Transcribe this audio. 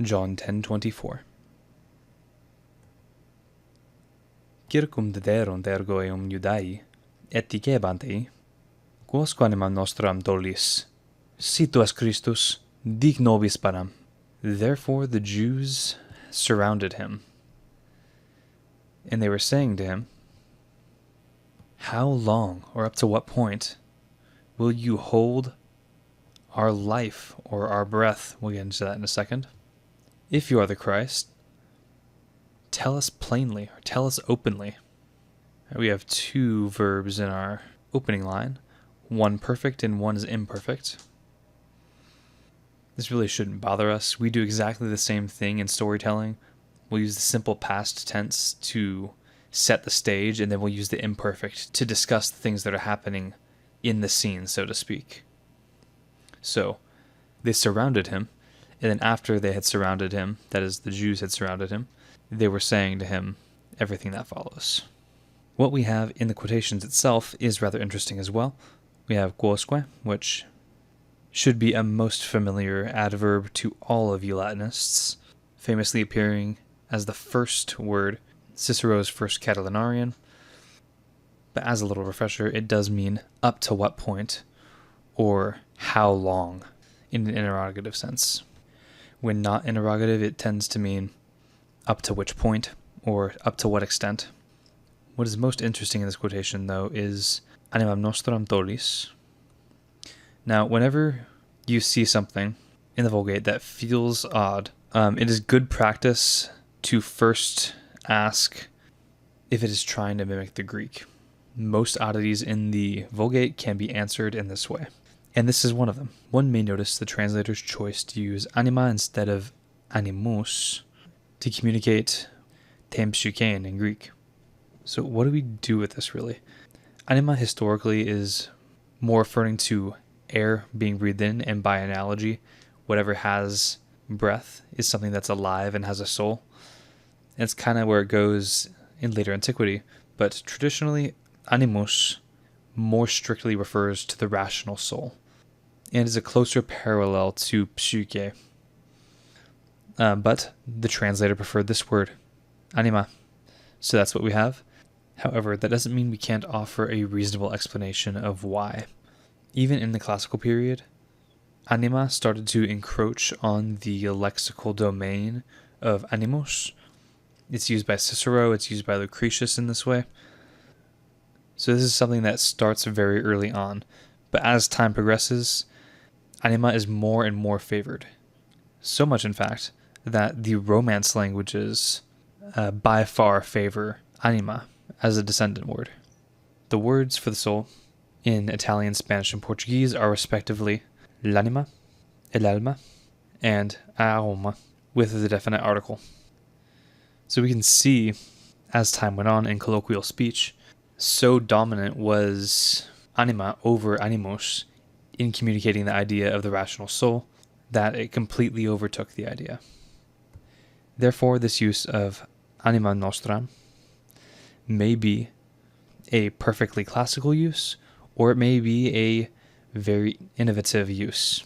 John 10:24. Circum dederunt ergo eum Iudai, et dicebant ei, quosque animam nostram tollis, si tu es Christus, dic nobis param. Therefore the Jews surrounded him, and they were saying to him, how long, or up to what point, will you hold our life or our breath? We'll get into that in a second. If you are the Christ, tell us plainly, or tell us openly. We have two verbs in our opening line, one perfect and one is imperfect. This really shouldn't bother us. We do exactly the same thing in storytelling. We'll use the simple past tense to set the stage, and then we'll use the imperfect to discuss the things that are happening in the scene, so to speak. So, they surrounded him, and then after they had surrounded him, that is, the Jews had surrounded him, they were saying to him everything that follows. What we have in the quotations itself is rather interesting as well. We have quosque, which should be a most familiar adverb to all of you Latinists, famously appearing as the first word, Cicero's first Catilinarian. But as a little refresher, it does mean up to what point, or how long, in an interrogative sense. When not interrogative, it tends to mean up to which point, or up to what extent. What is most interesting in this quotation, though, is animam nostram tollis. Now, whenever you see something in the Vulgate that feels odd, it is good practice to first ask if it is trying to mimic the Greek. Most oddities in the Vulgate can be answered in this way, and this is one of them. One may notice the translator's choice to use anima instead of animus to communicate tem psychein in Greek. So what do we do with this, really? Anima historically is more referring to air being breathed in, and by analogy, whatever has breath is something that's alive and has a soul. And it's kind of where it goes in later antiquity, but traditionally, animus more strictly refers to the rational soul, and is a closer parallel to psyche. But the translator preferred this word, anima, so that's what we have. However, that doesn't mean we can't offer a reasonable explanation of why. Even in the classical period, anima started to encroach on the lexical domain of animus. It's used by Cicero, it's used by Lucretius in this way. So this is something that starts very early on, but as time progresses, anima is more and more favored. So much, in fact, that the Romance languages by far favor anima as a descendant word. The words for the soul in Italian, Spanish, and Portuguese are respectively l'anima, el alma, and aroma, with the definite article. So we can see, as time went on in colloquial speech, so dominant was anima over animus in communicating the idea of the rational soul that it completely overtook the idea. Therefore, this use of anima nostram may be a perfectly classical use, or it may be a very innovative use.